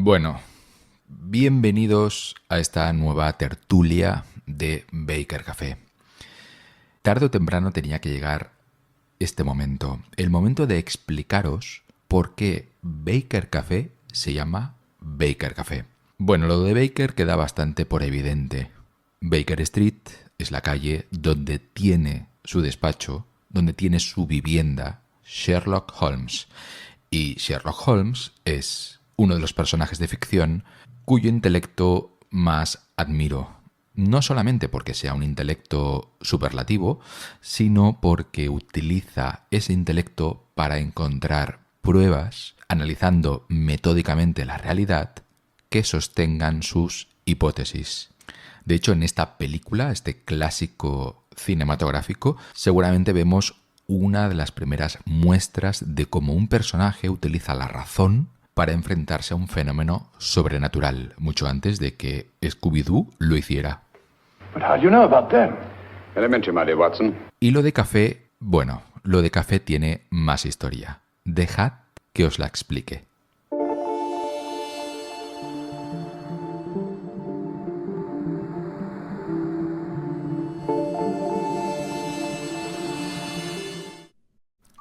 Bueno, bienvenidos a esta nueva tertulia de Baker Café. Tarde o temprano tenía que llegar este momento, el momento de explicaros por qué Baker Café se llama Baker Café. Bueno, lo de Baker queda bastante por evidente. Baker Street es la calle donde tiene su despacho, donde tiene su vivienda Sherlock Holmes. Y Sherlock Holmes es uno de los personajes de ficción cuyo intelecto más admiro. No solamente porque sea un intelecto superlativo, sino porque utiliza ese intelecto para encontrar pruebas, analizando metódicamente la realidad, que sostengan sus hipótesis. De hecho, en esta película, este clásico cinematográfico, seguramente vemos una de las primeras muestras de cómo un personaje utiliza la razón para enfrentarse a un fenómeno sobrenatural, mucho antes de que Scooby-Doo lo hiciera. But how do you know about them? Elementary, my dear Watson. Y lo de café, bueno, lo de café tiene más historia. Dejad que os la explique.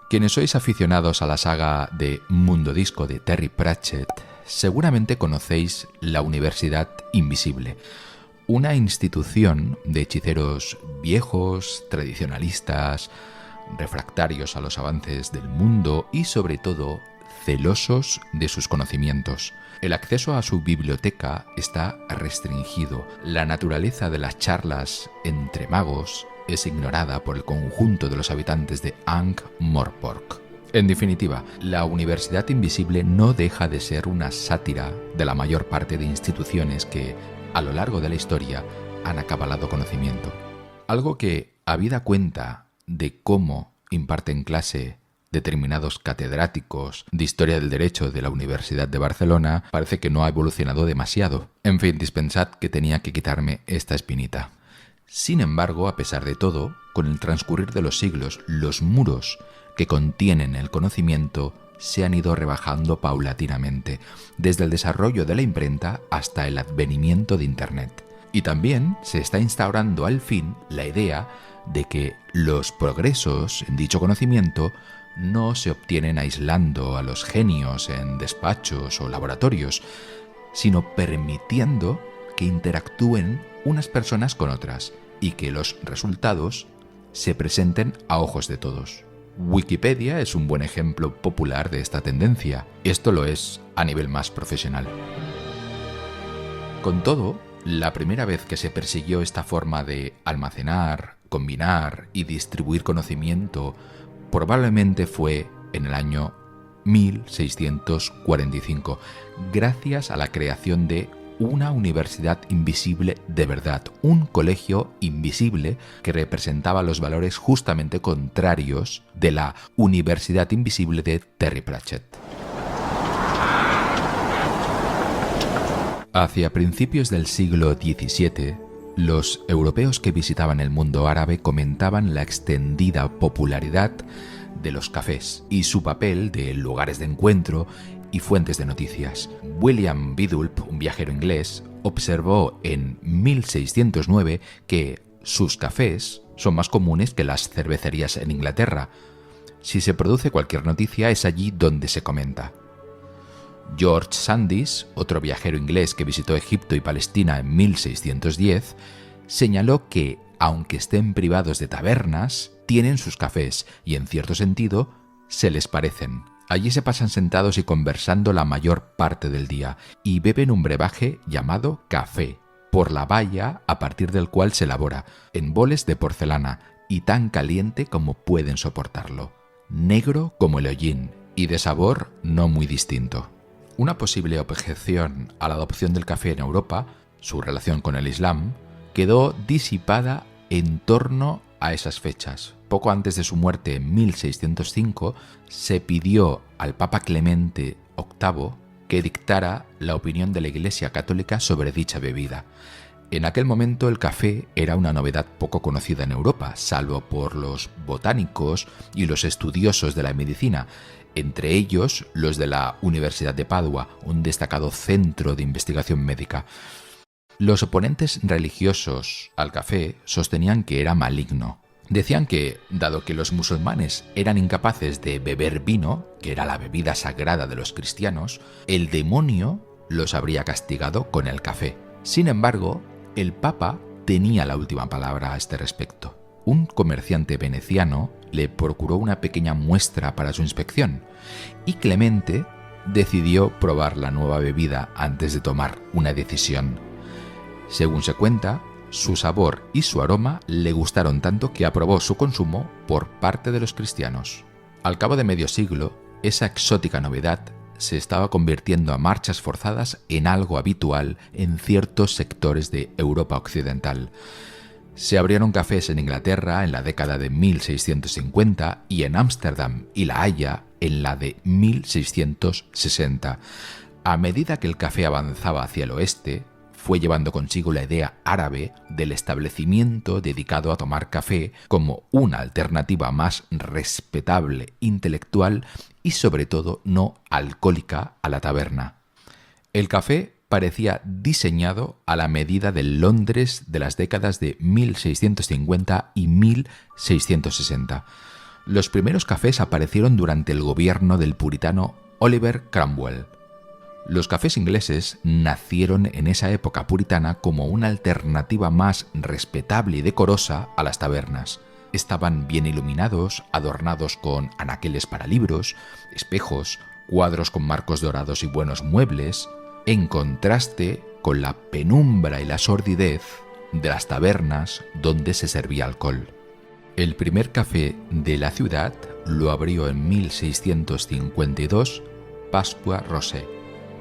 Quienes sois aficionados a la saga de Mundo Disco de Terry Pratchett, seguramente conocéis la Universidad Invisible, una institución de hechiceros viejos, tradicionalistas, refractarios a los avances del mundo y, sobre todo, celosos de sus conocimientos. El acceso a su biblioteca está restringido. La naturaleza de las charlas entre magos es ignorada por el conjunto de los habitantes de Ankh-Morpork. En definitiva, la Universidad Invisible no deja de ser una sátira de la mayor parte de instituciones que, a lo largo de la historia, han acabalado conocimiento. Algo que, habida cuenta de cómo imparten clase determinados catedráticos de Historia del Derecho de la Universidad de Barcelona, parece que no ha evolucionado demasiado. En fin, dispensad que tenía que quitarme esta espinita. Sin embargo, a pesar de todo, con el transcurrir de los siglos, los muros que contienen el conocimiento se han ido rebajando paulatinamente, desde el desarrollo de la imprenta hasta el advenimiento de Internet. Y también se está instaurando al fin la idea de que los progresos en dicho conocimiento no se obtienen aislando a los genios en despachos o laboratorios, sino permitiendo que interactúen unas personas con otras y que los resultados se presenten a ojos de todos. Wikipedia es un buen ejemplo popular de esta tendencia. Esto lo es a nivel más profesional. Con todo, la primera vez que se persiguió esta forma de almacenar, combinar y distribuir conocimiento probablemente fue en el año 1645, gracias a la creación de una universidad invisible de verdad, un colegio invisible que representaba los valores justamente contrarios de la Universidad Invisible de Terry Pratchett. Hacia principios del siglo XVII, los europeos que visitaban el mundo árabe comentaban la extendida popularidad de los cafés y su papel de lugares de encuentro y fuentes de noticias. William Bidulph, un viajero inglés, observó en 1609 que sus cafés son más comunes que las cervecerías en Inglaterra. Si se produce cualquier noticia, es allí donde se comenta. George Sandys, otro viajero inglés que visitó Egipto y Palestina en 1610, señaló que, aunque estén privados de tabernas, tienen sus cafés y, en cierto sentido, se les parecen. Allí se pasan sentados y conversando la mayor parte del día y beben un brebaje llamado café, por la valla a partir del cual se elabora, en boles de porcelana y tan caliente como pueden soportarlo, negro como el hollín y de sabor no muy distinto. Una posible objeción a la adopción del café en Europa, su relación con el Islam, quedó disipada en torno a esas fechas. Poco antes de su muerte en 1605, se pidió al Papa Clemente VIII que dictara la opinión de la Iglesia Católica sobre dicha bebida. En aquel momento el café era una novedad poco conocida en Europa, salvo por los botánicos y los estudiosos de la medicina. entre ellos los de la Universidad de Padua, un destacado centro de investigación médica. Los oponentes religiosos al café sostenían que era maligno. Decían que, dado que los musulmanes eran incapaces de beber vino, que era la bebida sagrada de los cristianos, el demonio los habría castigado con el café. Sin embargo, el Papa tenía la última palabra a este respecto. Un comerciante veneciano le procuró una pequeña muestra para su inspección y Clemente decidió probar la nueva bebida antes de tomar una decisión. Según se cuenta, su sabor y su aroma le gustaron tanto que aprobó su consumo por parte de los cristianos. Al cabo de medio siglo, esa exótica novedad se estaba convirtiendo a marchas forzadas en algo habitual en ciertos sectores de Europa occidental. Se abrieron cafés en Inglaterra en la década de 1650 y en Ámsterdam y La Haya en la de 1660. A medida que el café avanzaba hacia el oeste, fue llevando consigo la idea árabe del establecimiento dedicado a tomar café como una alternativa más respetable, intelectual y sobre todo no alcohólica a la taberna. El café parecía diseñado a la medida del Londres de las décadas de 1650 y 1660. Los primeros cafés aparecieron durante el gobierno del puritano Oliver Cromwell. Los cafés ingleses nacieron en esa época puritana como una alternativa más respetable y decorosa a las tabernas. Estaban bien iluminados, adornados con anaqueles para libros, espejos, cuadros con marcos dorados y buenos muebles, en contraste con la penumbra y la sordidez de las tabernas donde se servía alcohol. El primer café de la ciudad lo abrió en 1652 Pasqua Rosé,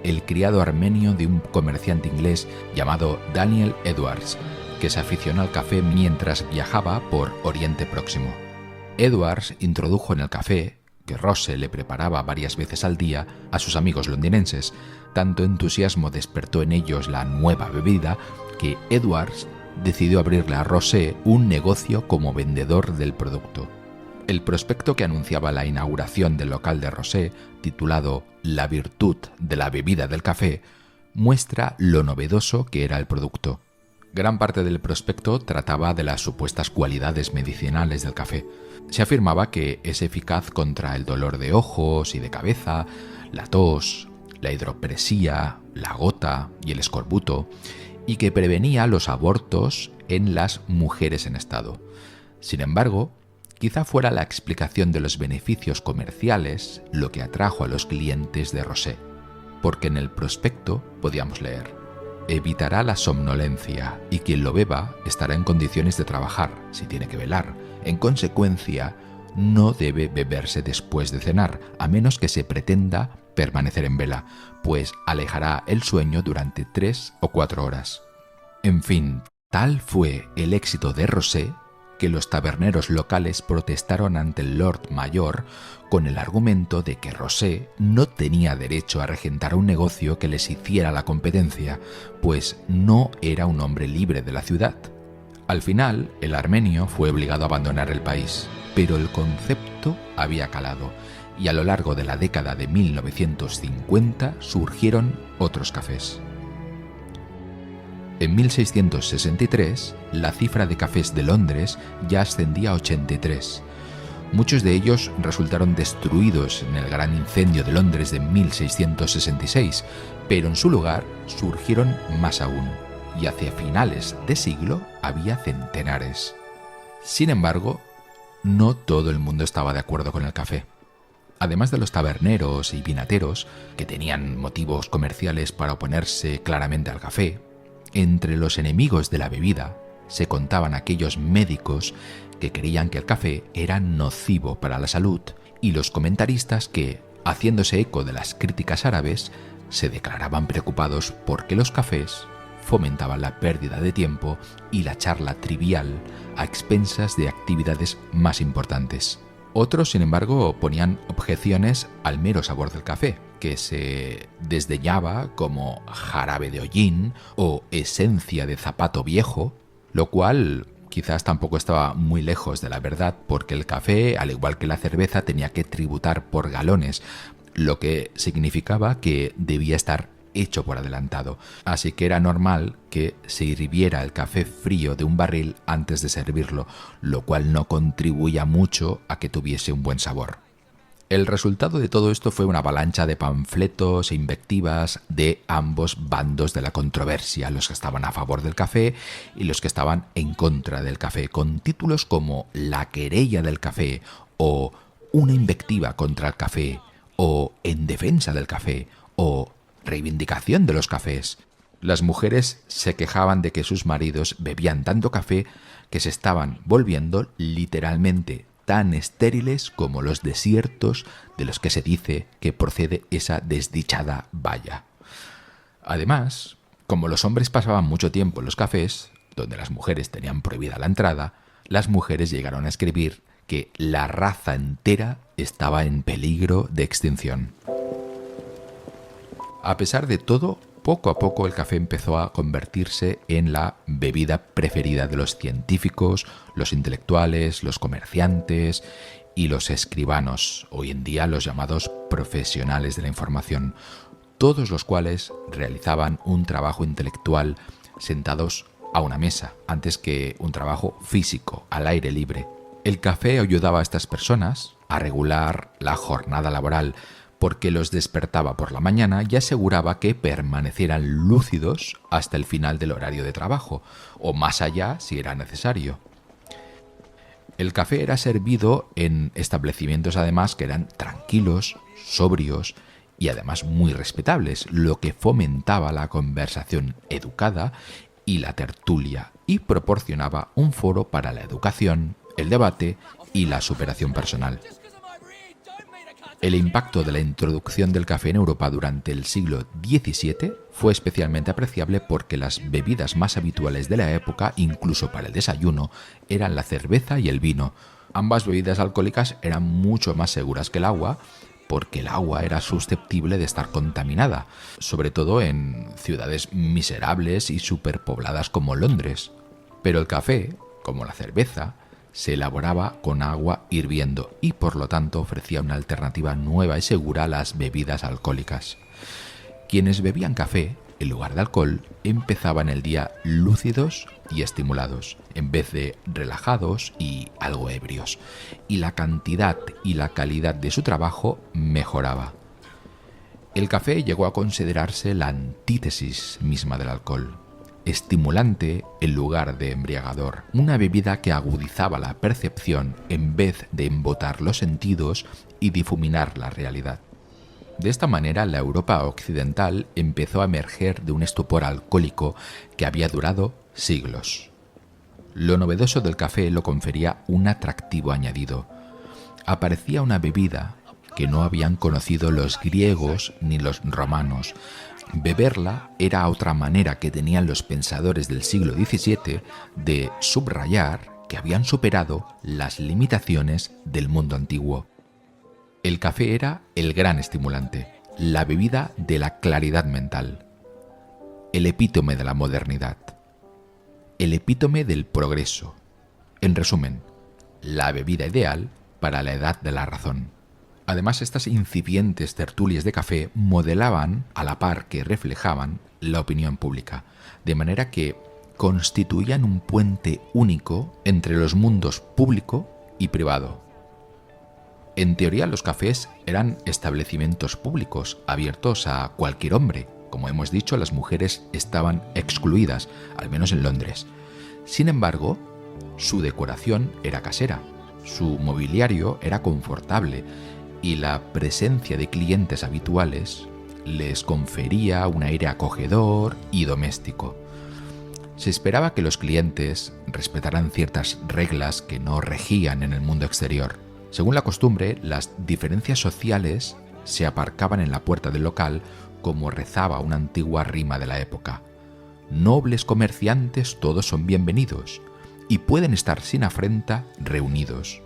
el criado armenio de un comerciante inglés llamado Daniel Edwards, que se aficionó al café mientras viajaba por Oriente Próximo. Edwards introdujo en el café, que Rose le preparaba varias veces al día, a sus amigos londinenses. Tanto entusiasmo despertó en ellos la nueva bebida que Edwards decidió abrirle a Rosé un negocio como vendedor del producto. El prospecto que anunciaba la inauguración del local de Rosé, titulado La virtud de la bebida del café, muestra lo novedoso que era el producto. Gran parte del prospecto trataba de las supuestas cualidades medicinales del café. Se afirmaba que es eficaz contra el dolor de ojos y de cabeza, la tos, la hidropresía, la gota y el escorbuto, y que prevenía los abortos en las mujeres en estado. Sin embargo, quizá fuera la explicación de los beneficios comerciales lo que atrajo a los clientes de Rosé, porque en el prospecto podíamos leer: evitará la somnolencia y quien lo beba estará en condiciones de trabajar si tiene que velar. En consecuencia, no debe beberse después de cenar, a menos que se pretenda permanecer en vela, pues alejará el sueño durante 3 o 4 horas. En fin, tal fue el éxito de Rosé que los taberneros locales protestaron ante el Lord Mayor con el argumento de que Rosé no tenía derecho a regentar un negocio que les hiciera la competencia, pues no era un hombre libre de la ciudad. Al final, el armenio fue obligado a abandonar el país, pero el concepto había calado, y a lo largo de la década de 1950 surgieron otros cafés. En 1663, la cifra de cafés de Londres ya ascendía a 83. Muchos de ellos resultaron destruidos en el gran incendio de Londres de 1666, pero en su lugar surgieron más aún, y hacia finales de siglo había centenares. Sin embargo, no todo el mundo estaba de acuerdo con el café. Además de los taberneros y vinateros, que tenían motivos comerciales para oponerse claramente al café, entre los enemigos de la bebida se contaban aquellos médicos que creían que el café era nocivo para la salud y los comentaristas que, haciéndose eco de las críticas árabes, se declaraban preocupados porque los cafés fomentaban la pérdida de tiempo y la charla trivial a expensas de actividades más importantes. Otros, sin embargo, ponían objeciones al mero sabor del café, que se desdeñaba como jarabe de hollín o esencia de zapato viejo, lo cual quizás tampoco estaba muy lejos de la verdad, porque el café, al igual que la cerveza, tenía que tributar por galones, lo que significaba que debía estar hecho por adelantado. Así que era normal que se hirviera el café frío de un barril antes de servirlo, lo cual no contribuía mucho a que tuviese un buen sabor. El resultado de todo esto fue una avalancha de panfletos e invectivas de ambos bandos de la controversia, los que estaban a favor del café y los que estaban en contra del café, con títulos como La querella del café o Una invectiva contra el café o En defensa del café o Reivindicación de los cafés. Las mujeres se quejaban de que sus maridos bebían tanto café que se estaban volviendo literalmente tan estériles como los desiertos de los que se dice que procede esa desdichada valla. Además, como los hombres pasaban mucho tiempo en los cafés, donde las mujeres tenían prohibida la entrada, las mujeres llegaron a escribir que la raza entera estaba en peligro de extinción. A pesar de todo, poco a poco el café empezó a convertirse en la bebida preferida de los científicos, los intelectuales, los comerciantes y los escribanos, hoy en día los llamados profesionales de la información, todos los cuales realizaban un trabajo intelectual sentados a una mesa, antes que un trabajo físico, al aire libre. El café ayudaba a estas personas a regular la jornada laboral, porque los despertaba por la mañana y aseguraba que permanecieran lúcidos hasta el final del horario de trabajo, o más allá si era necesario. El café era servido en establecimientos además que eran tranquilos, sobrios y además muy respetables, lo que fomentaba la conversación educada y la tertulia y proporcionaba un foro para la educación, el debate y la superación personal. El impacto de la introducción del café en Europa durante el siglo XVII fue especialmente apreciable porque las bebidas más habituales de la época, incluso para el desayuno, eran la cerveza y el vino. Ambas bebidas alcohólicas eran mucho más seguras que el agua, porque el agua era susceptible de estar contaminada, sobre todo en ciudades miserables y superpobladas como Londres. Pero el café, como la cerveza, se elaboraba con agua hirviendo y por lo tanto ofrecía una alternativa nueva y segura a las bebidas alcohólicas. Quienes bebían café, en lugar de alcohol, empezaban el día lúcidos y estimulados, en vez de relajados y algo ebrios, y la cantidad y la calidad de su trabajo mejoraba. El café llegó a considerarse la antítesis misma del alcohol. Estimulante en lugar de embriagador, una bebida que agudizaba la percepción en vez de embotar los sentidos y difuminar la realidad. De esta manera, la Europa occidental empezó a emerger de un estupor alcohólico que había durado siglos. Lo novedoso del café lo confería un atractivo añadido. Aparecía una bebida que no habían conocido los griegos ni los romanos. Beberla era otra manera que tenían los pensadores del siglo XVII de subrayar que habían superado las limitaciones del mundo antiguo. El café era el gran estimulante, la bebida de la claridad mental, el epítome de la modernidad, el epítome del progreso. En resumen, la bebida ideal para la edad de la razón. Además, estas incipientes tertulias de café modelaban, a la par que reflejaban, la opinión pública, de manera que constituían un puente único entre los mundos público y privado. En teoría, los cafés eran establecimientos públicos, abiertos a cualquier hombre. Como hemos dicho, las mujeres estaban excluidas, al menos en Londres. Sin embargo, su decoración era casera, su mobiliario era confortable, y la presencia de clientes habituales les confería un aire acogedor y doméstico. Se esperaba que los clientes respetaran ciertas reglas que no regían en el mundo exterior. Según la costumbre, las diferencias sociales se aparcaban en la puerta del local, como rezaba una antigua rima de la época. Nobles comerciantes todos son bienvenidos y pueden estar sin afrenta reunidos.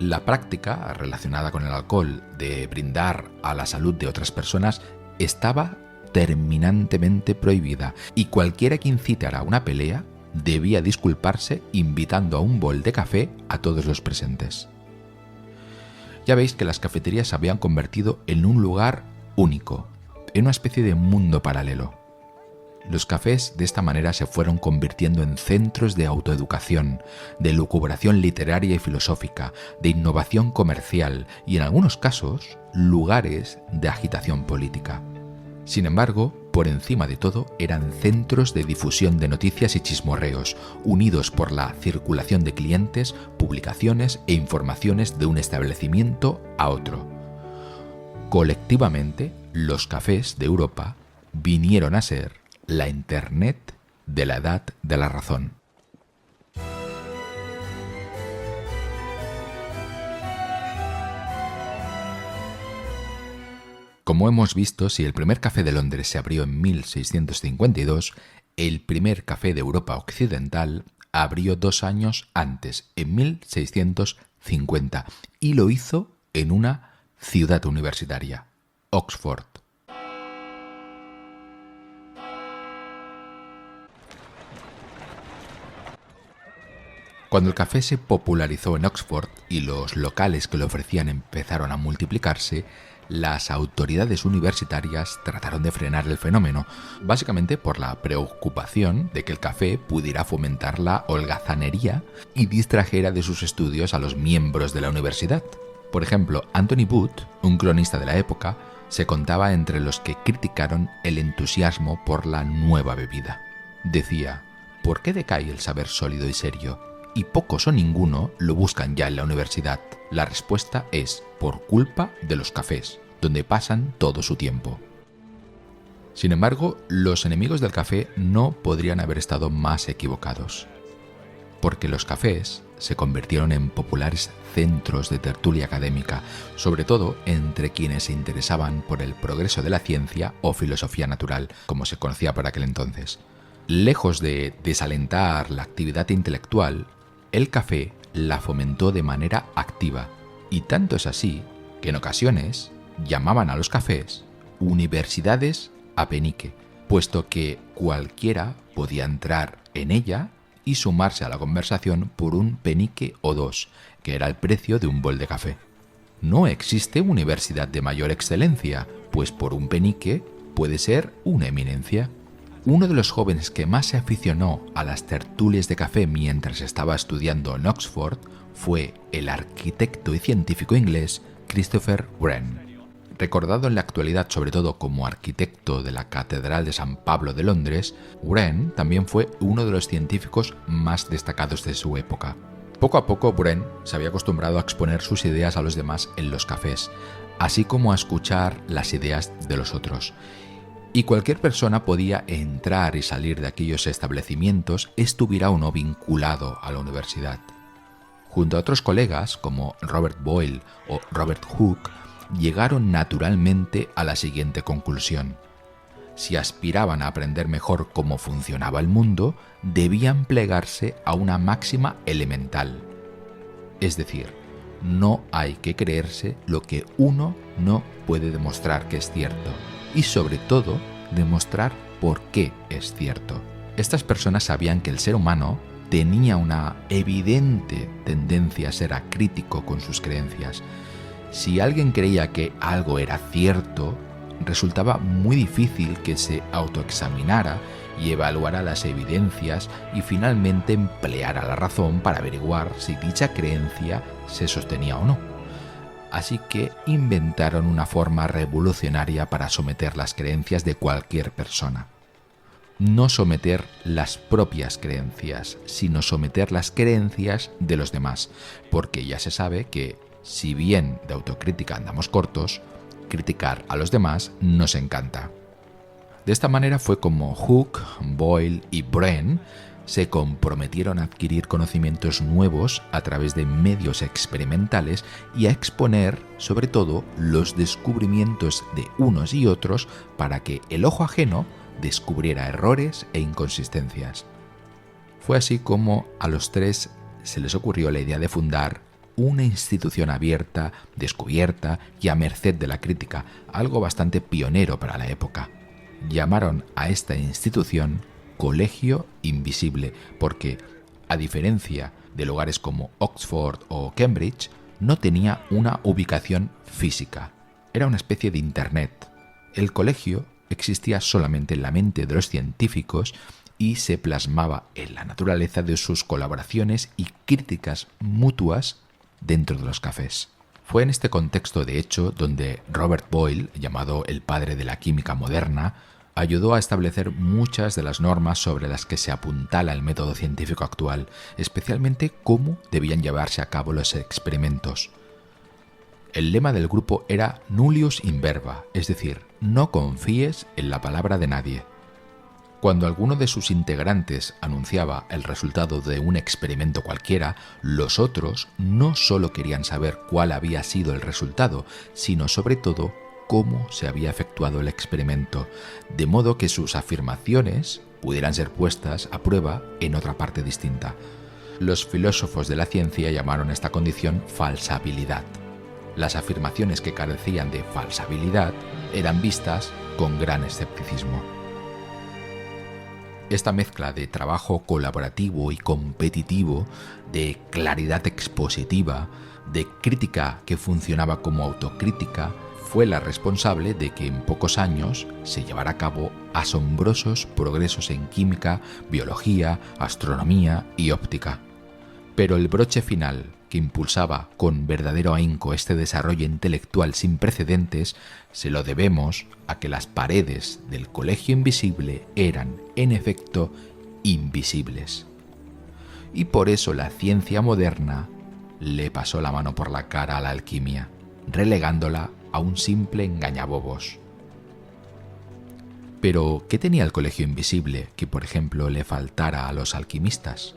La práctica relacionada con el alcohol de brindar a la salud de otras personas estaba terminantemente prohibida, y cualquiera que incitara a una pelea debía disculparse invitando a un bol de café a todos los presentes. Ya veis que las cafeterías se habían convertido en un lugar único, en una especie de mundo paralelo. Los cafés de esta manera se fueron convirtiendo en centros de autoeducación, de lucubración literaria y filosófica, de innovación comercial y, en algunos casos, lugares de agitación política. Sin embargo, por encima de todo, eran centros de difusión de noticias y chismorreos, unidos por la circulación de clientes, publicaciones e informaciones de un establecimiento a otro. Colectivamente, los cafés de Europa vinieron a ser la Internet de la Edad de la Razón. Como hemos visto, si el primer café de Londres se abrió en 1652, el primer café de Europa Occidental abrió 2 años antes, en 1650, y lo hizo en una ciudad universitaria, Oxford. Cuando el café se popularizó en Oxford y los locales que lo ofrecían empezaron a multiplicarse, las autoridades universitarias trataron de frenar el fenómeno, básicamente por la preocupación de que el café pudiera fomentar la holgazanería y distrajera de sus estudios a los miembros de la universidad. Por ejemplo, Anthony Booth, un cronista de la época, se contaba entre los que criticaron el entusiasmo por la nueva bebida. Decía: ¿por qué decae el saber sólido y serio? Y pocos o ninguno lo buscan ya en la universidad. La respuesta es por culpa de los cafés, donde pasan todo su tiempo. Sin embargo, los enemigos del café no podrían haber estado más equivocados, porque los cafés se convirtieron en populares centros de tertulia académica, sobre todo entre quienes se interesaban por el progreso de la ciencia o filosofía natural, como se conocía por aquel entonces. Lejos de desalentar la actividad intelectual, el café la fomentó de manera activa, y tanto es así que en ocasiones llamaban a los cafés universidades a penique, puesto que cualquiera podía entrar en ella y sumarse a la conversación por un penique o 2, que era el precio de un bol de café. No existe universidad de mayor excelencia, pues por un penique puede ser una eminencia. Uno de los jóvenes que más se aficionó a las tertulias de café mientras estaba estudiando en Oxford fue el arquitecto y científico inglés Christopher Wren. Recordado en la actualidad sobre todo como arquitecto de la Catedral de San Pablo de Londres, Wren también fue uno de los científicos más destacados de su época. Poco a poco, Wren se había acostumbrado a exponer sus ideas a los demás en los cafés, así como a escuchar las ideas de los otros. Y cualquier persona podía entrar y salir de aquellos establecimientos, estuviera o no vinculado a la universidad. Junto a otros colegas como Robert Boyle o Robert Hooke, llegaron naturalmente a la siguiente conclusión: si aspiraban a aprender mejor cómo funcionaba el mundo, debían plegarse a una máxima elemental. Es decir, no hay que creerse lo que uno no puede demostrar que es cierto, y sobre todo demostrar por qué es cierto. Estas personas sabían que el ser humano tenía una evidente tendencia a ser acrítico con sus creencias. Si alguien creía que algo era cierto, resultaba muy difícil que se autoexaminara y evaluara las evidencias y finalmente empleara la razón para averiguar si dicha creencia se sostenía o no. Así que inventaron una forma revolucionaria para someter las creencias de cualquier persona. No someter las propias creencias, sino someter las creencias de los demás, porque ya se sabe que, si bien de autocrítica andamos cortos, criticar a los demás nos encanta. De esta manera fue como Hooke, Boyle y Wren se comprometieron a adquirir conocimientos nuevos a través de medios experimentales y a exponer, sobre todo, los descubrimientos de unos y otros para que el ojo ajeno descubriera errores e inconsistencias. Fue así como a los tres se les ocurrió la idea de fundar una institución abierta, descubierta y a merced de la crítica, algo bastante pionero para la época. Llamaron a esta institución colegio invisible, porque, a diferencia de lugares como Oxford o Cambridge, no tenía una ubicación física. Era una especie de Internet. El colegio existía solamente en la mente de los científicos y se plasmaba en la naturaleza de sus colaboraciones y críticas mutuas dentro de los cafés. Fue en este contexto, de hecho, donde Robert Boyle, llamado el padre de la química moderna, ayudó a establecer muchas de las normas sobre las que se apuntala el método científico actual, especialmente cómo debían llevarse a cabo los experimentos. El lema del grupo era Nullius in verba, es decir, no confíes en la palabra de nadie. Cuando alguno de sus integrantes anunciaba el resultado de un experimento cualquiera, los otros no solo querían saber cuál había sido el resultado, sino sobre todo cómo se había efectuado el experimento, de modo que sus afirmaciones pudieran ser puestas a prueba en otra parte distinta. Los filósofos de la ciencia llamaron esta condición falsabilidad. Las afirmaciones que carecían de falsabilidad eran vistas con gran escepticismo. Esta mezcla de trabajo colaborativo y competitivo, de claridad expositiva, de crítica que funcionaba como autocrítica, fue la responsable de que en pocos años se llevara a cabo asombrosos progresos en química, biología, astronomía y óptica. Pero el broche final, que impulsaba con verdadero ahínco este desarrollo intelectual sin precedentes, se lo debemos a que las paredes del colegio invisible eran, en efecto, invisibles. Y por eso la ciencia moderna le pasó la mano por la cara a la alquimia, relegándola a un simple engañabobos. Pero, ¿qué tenía el colegio invisible que, por ejemplo, le faltara a los alquimistas?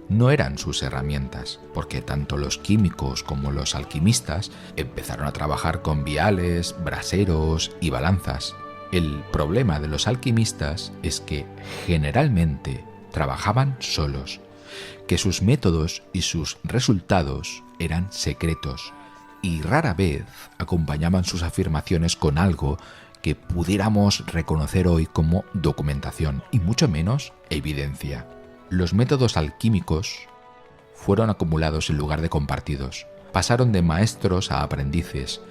No eran sus herramientas, porque tanto los químicos como los alquimistas empezaron a trabajar con viales, braseros y balanzas. El problema de los alquimistas es que generalmente trabajaban solos, que sus métodos y sus resultados eran secretos y rara vez acompañaban sus afirmaciones con algo que pudiéramos reconocer hoy como documentación y mucho menos evidencia. Los métodos alquímicos fueron acumulados en lugar de compartidos. Pasaron de maestros a aprendices,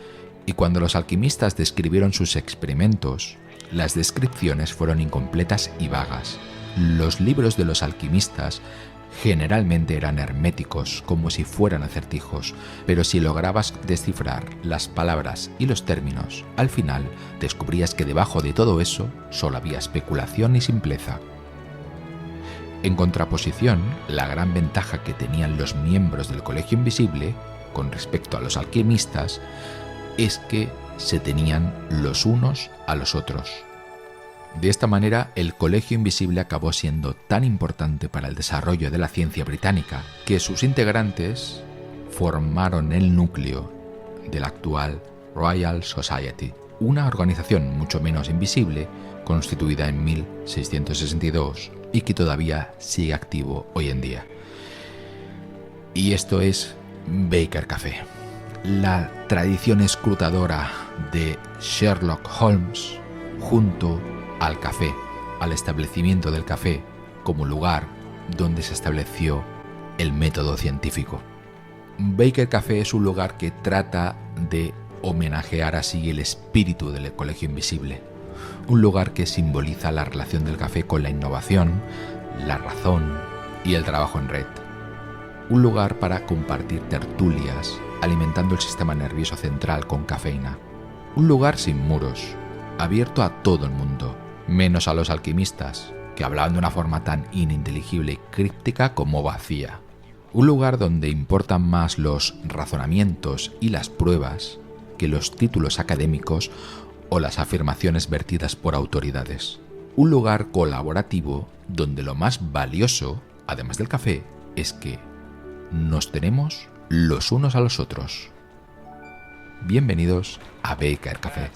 y cuando los alquimistas describieron sus experimentos, las descripciones fueron incompletas y vagas. Los libros de los alquimistas generalmente eran herméticos, como si fueran acertijos, pero si lograbas descifrar las palabras y los términos, al final descubrías que debajo de todo eso solo había especulación y simpleza. En contraposición, la gran ventaja que tenían los miembros del Colegio Invisible con respecto a los alquimistas es que se tenían los unos a los otros. De esta manera, el Colegio Invisible acabó siendo tan importante para el desarrollo de la ciencia británica que sus integrantes formaron el núcleo de la actual Royal Society, una organización mucho menos invisible, constituida en 1662 y que todavía sigue activo hoy en día. Y esto es Baker Café, la tradición escrutadora de Sherlock Holmes junto al café, al establecimiento del café como lugar donde se estableció el método científico. Baker Café es un lugar que trata de homenajear así el espíritu del Colegio Invisible, un lugar que simboliza la relación del café con la innovación, la razón y el trabajo en red. Un lugar para compartir tertulias, alimentando el sistema nervioso central con cafeína. Un lugar sin muros, abierto a todo el mundo, menos a los alquimistas, que hablaban de una forma tan ininteligible y críptica como vacía. Un lugar donde importan más los razonamientos y las pruebas que los títulos académicos o las afirmaciones vertidas por autoridades. Un lugar colaborativo donde lo más valioso, además del café, es que nos tenemos los unos a los otros. Bienvenidos a Baker Café.